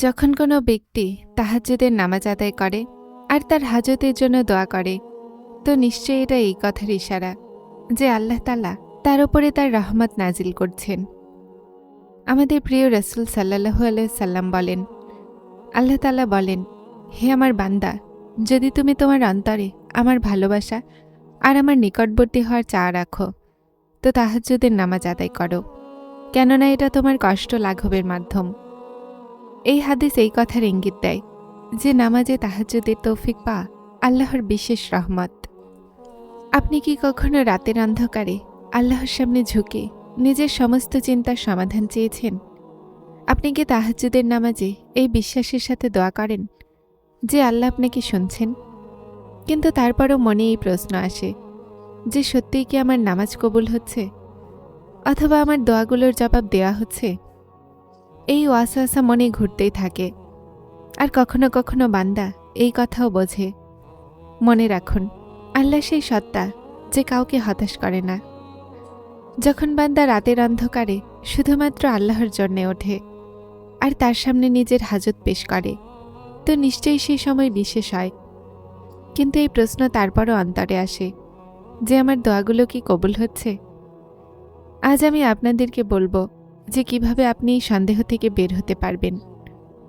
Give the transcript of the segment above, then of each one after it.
যখন কোনো ব্যক্তি তাহাজ্জুদের নামাজ আদায় করে আর তার হাজতের জন্য দোয়া করে, তো নিশ্চয়ই এটা এই কথার ইশারা যে আল্লাহ তাআলা তার উপরে তার রহমত নাজিল করছেন। আমাদের প্রিয় রাসূল সাল্লাল্লাহু আলাইহি সাল্লাম বলেন, আল্লাহ তাআলা বলেন, হে আমার বান্দা, যদি তুমি তোমার অন্তরে আমার ভালোবাসা আর আমার নিকটবর্তী হওয়ার চাওয়া রাখো, তো তাহাজ্জুদের নামাজ আদায় করো, কেননা এটা তোমার কষ্ট লাঘবের মাধ্যম। এই হাদিস এই কথার ইঙ্গিত দেয় যে নামাজে তাহাজ্জুদের তৌফিক পাওয়া আল্লাহর বিশেষ রহমত। আপনি কি কখনো রাতের অন্ধকারে আল্লাহর সামনে ঝুঁকে নিজের সমস্ত চিন্তার সমাধান চেয়েছেন? আপনি কি তাহাজ্জুদের নামাজে এই বিশ্বাসের সাথে দোয়া করেন যে আল্লাহ আপনাকে শুনছেন? কিন্তু তারপরও মনে এই প্রশ্ন আসে যে সত্যিই কি আমার নামাজ কবুল হচ্ছে, অথবা আমার দোয়াগুলোর জবাব দেওয়া হচ্ছে? এই ওয়াসওয়াসা মনে ঘুরতেই থাকে। আর কখনো কখনো বান্দা এই কথাও বোঝে। মনে রাখুন, আল্লাহ সেই সত্তা যে কাউকে হতাশ করে না। যখন বান্দা রাতের অন্ধকারে শুধুমাত্র আল্লাহর জন্যে ওঠে আর তার সামনে নিজের হাজত পেশ করে, তো নিশ্চয়ই সেই সময় বিশেষ হয়। কিন্তু এই প্রশ্ন তারপরও অন্তরে আসে যে আমার দোয়াগুলো কি কবুল হচ্ছে? আজ আমি আপনাদেরকে বলবো যে কিভাবে আপনি এই সন্দেহ থেকে বের হতে পারবেন,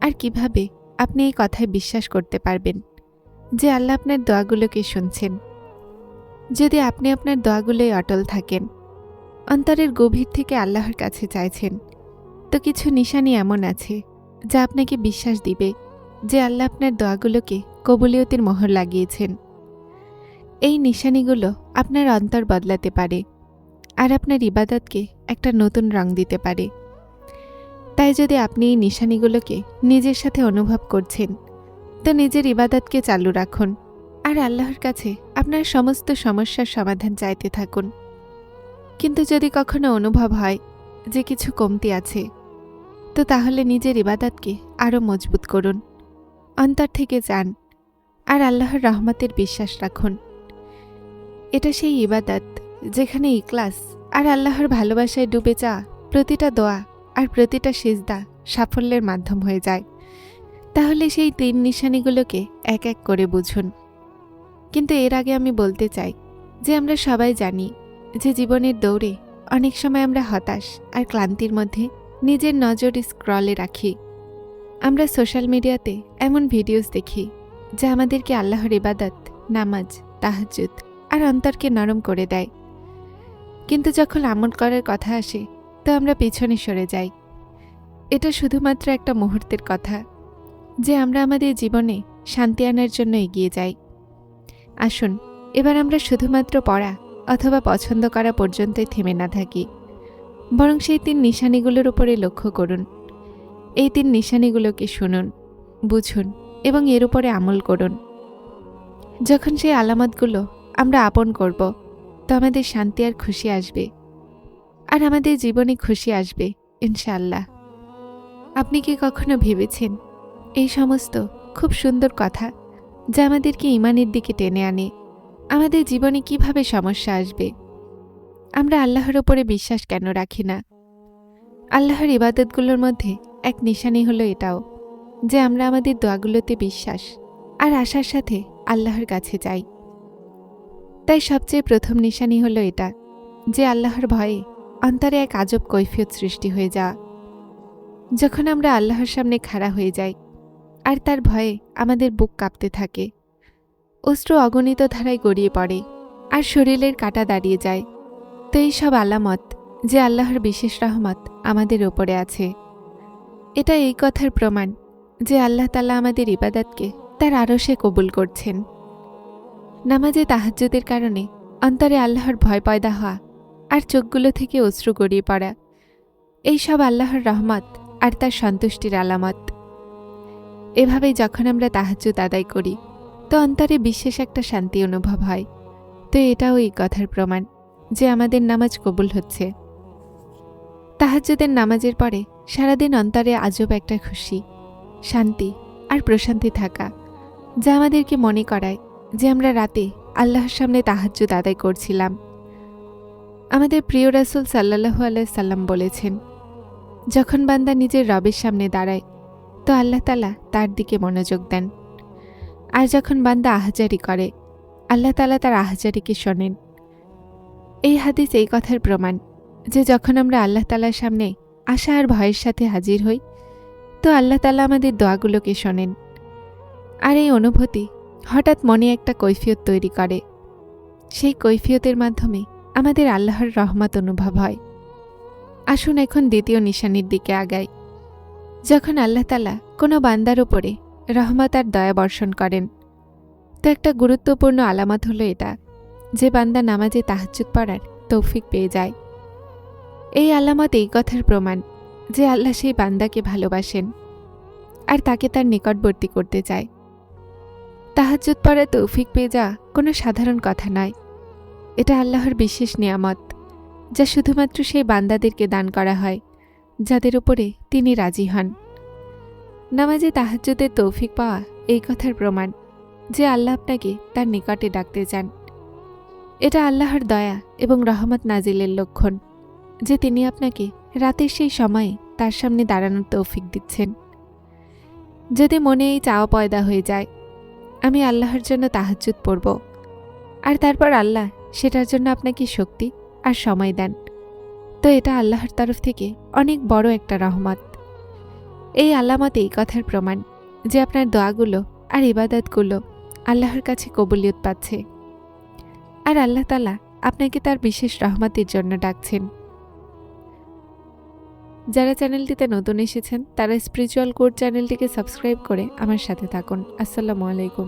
আর কিভাবে আপনি এই কথায় বিশ্বাস করতে পারবেন যে আল্লাহ আপনার দোয়াগুলোকে শুনছেন। যদি আপনি আপনার দোয়াগুলোই অটল থাকেন, অন্তরের গভীর থেকে আল্লাহর কাছে চাইছেন, তো কিছু নিশানি এমন আছে যা আপনাকে বিশ্বাস দিবে যে আল্লাহ আপনার দোয়াগুলোকে কবুলিয়তের মোহর লাগিয়েছেন। এই নিশানিগুলো আপনার অন্তর বদলাতে পারে আর আপনার ইবাদতকে একটা নতুন রং দিতে পারে। তাই যদি আপনি এই নিশানিগুলোকে নিজের সাথে অনুভব করছেন, তো নিজের ইবাদতকে চালু রাখুন আর আল্লাহর কাছে আপনার সমস্ত সমস্যার সমাধান চাইতে থাকুন। কিন্তু যদি কখনো অনুভব হয় যে কিছু কমতি আছে, তো তাহলে নিজের ইবাদতকে আরও মজবুত করুন, অন্তর থেকে চান আর আল্লাহর রহমতের বিশ্বাস রাখুন। এটা সেই ইবাদত যেখানে ইখলাস আর আল্লাহর ভালোবাসায় ডুবে যাওয়া প্রতিটা দোয়া আর প্রতিটা সিজদা সাফল্যের মাধ্যম হয়ে যায়। তাহলে সেই 3 নিশানিগুলোকে এক এক করে বুঝুন। কিন্তু এর আগে আমি বলতে চাই যে আমরা সবাই জানি যে জীবনের দৌড়ে অনেক সময় আমরা হতাশ আর ক্লান্তির মধ্যে নিজের নজর স্ক্রলে রাখি। আমরা সোশ্যাল মিডিয়াতে এমন ভিডিওস দেখি যা আমাদেরকে আল্লাহর ইবাদত, নামাজ, তাহাজ্জুদ আর অন্তরকে নরম করে দেয়। কিন্তু যখন আমল করার কথা আসে, তো আমরা পিছনে সরে যাই। এটা শুধুমাত্র একটা মুহূর্তের কথা যে আমরা আমাদের জীবনে শান্তি আনার জন্য এগিয়ে যাই। আসুন এবার আমরা শুধুমাত্র পড়া অথবা পছন্দ করা পর্যন্তই থেমে না থাকি, বরং সেই 3 নিশানিগুলোর উপরে লক্ষ্য করুন। এই 3 নিশানিগুলোকে শুনুন, বুঝুন এবং এর উপরে আমল করুন। যখন সেই আলামতগুলো আমরা আপন করব, তো আমাদের শান্তি আর খুশি আসবে, আর আমাদের জীবনে খুশি আসবে ইনশাআল্লাহ। আপনি কি কখনো ভেবেছেন এই সমস্ত খুব সুন্দর কথা যা আমাদেরকে ঈমানের দিকে টেনে আনে, আমাদের জীবনে কিভাবে সমস্যা আসবে? আমরা আল্লাহর উপরে বিশ্বাস কেন রাখি না? আল্লাহর ইবাদতগুলোর মধ্যে এক নিশানি হলো এটাও যে আমরা আমাদের দোয়াগুলোতে বিশ্বাস আর আশার সাথে আল্লাহর কাছে যাই। তাই সবচেয়ে প্রথম নিশানি হলো এটা যে আল্লাহর ভয়ে অন্তরে এক আজব কৈফিয়ত সৃষ্টি হয়ে যাওয়া। যখন আমরা আল্লাহর সামনে খাড়া হয়ে যাই আর তার ভয়ে আমাদের বুক কাঁপতে থাকে, অশ্রু অগণিত ধারায় গড়িয়ে পড়ে আর শরীরের কাঁটা দাঁড়িয়ে যায়, তো এই সব আলামত যে আল্লাহর বিশেষ রহমত আমাদের ওপরে আছে। এটা এই কথার প্রমাণ যে আল্লাহ তাআলা আমাদের ইবাদতকে তার আরশে কবুল করছেন। নামাজে তাহাজ্জুদের কারণে অন্তরে আল্লাহর ভয় পয়দা হওয়া আর চোখগুলো থেকে অশ্রু গড়িয়ে পড়া, এই সব আল্লাহর রহমত আর তার সন্তুষ্টির আলামত। এভাবেই যখন আমরা তাহাজ্জুদ আদায় করি, তো অন্তরে বিশেষ একটা শান্তি অনুভব হয়। তো এটাও এই কথার প্রমাণ যে আমাদের নামাজ কবুল হচ্ছে। তাহাজ্জুদের নামাজের পরে সারাদিন অন্তরে আজব একটা খুশি, শান্তি আর প্রশান্তি থাকা, যা আমাদেরকে মনে করায় যে আমরা রাতে আল্লাহর সামনে তাহাজ্জুদ আদায় করছিলাম। আমাদের প্রিয় রাসূল সাল্লাল্লাহু আলাইহি সাল্লাম বলেছেন, যখন বান্দা নিজের রবের সামনে দাঁড়ায়, তো আল্লাহ তাআলা তার দিকে মনোযোগ দেন। আর যখন বান্দা আহাজারি করে, আল্লাহ তাআলা তার আহাজারিকে শোনেন। এই হাদিস এই কথার প্রমাণ যে যখন আমরা আল্লাহ তাআলার সামনে আশা আর ভয়ের সাথে হাজির হই, তো আল্লাহ তাআলা আমাদের দোয়াগুলোকে শোনেন। আর এই অনুভূতি হঠাৎ মনে একটা কৈফিয়ত তৈরি করে। সেই কৈফিয়তের মাধ্যমে আমাদের আল্লাহর রহমত অনুভব হয়। আসুন এখন দ্বিতীয় নিশানির দিকে আগাই। যখন আল্লাহ তাআলা কোনো বান্দার উপরে রহমত আর দয়া বর্ষণ করেন, তো একটা গুরুত্বপূর্ণ আলামত হলো এটা যে বান্দা নামাজে তাহাজ্জুদ পড়ার তৌফিক পেয়ে যায়। এই আলামত এই কথার প্রমাণ যে আল্লাহ সেই বান্দাকে ভালোবাসেন আর তাকে তার নিকটবর্তী করতে চায়। তাহাজ্জুদ পড়ার তৌফিক পেয়ে যাওয়া কোনো সাধারণ কথা নয়। এটা আল্লাহর বিশেষ নিয়ামত, যা শুধুমাত্র সেই বান্দাদেরকে দান করা হয় যাদের উপরে তিনি রাজি হন। নামাজে তাহাজ্জুদের তৌফিক পাওয়া এই কথার প্রমাণ যে আল্লাহ আপনাকে তার নিকটে ডাকতে চান। এটা আল্লাহর দয়া এবং রহমত নাজিলের লক্ষণ যে তিনি আপনাকে রাতের সেই সময়ে তার সামনে দাঁড়ানোর তৌফিক দিচ্ছেন। যদি মনে এই চাওয়া পয়দা হয়ে যায়, আমি আল্লাহর জন্য তাহাজ্জুদ পড়ব, আর তারপর আল্লাহ সেটার জন্য আপনাকে শক্তি আর সময় দেন, তো এটা আল্লাহর তরফ থেকে অনেক বড় একটা রহমত। এই আলামত এই কথার প্রমাণ যে আপনার দোয়াগুলো আর ইবাদতগুলো আল্লাহর কাছে কবুলিয়ত পাচ্ছে, আর আল্লাহ তাআলা আপনাকে তার বিশেষ রহমতের জন্য ডাকছেন। যারা চ্যানেলটিতে নতুন এসেছেন তারা স্পিরিচুয়াল কোড চ্যানেলটিকে সাবস্ক্রাইব করে আমার সাথে থাকুন। আসসালামু আলাইকুম।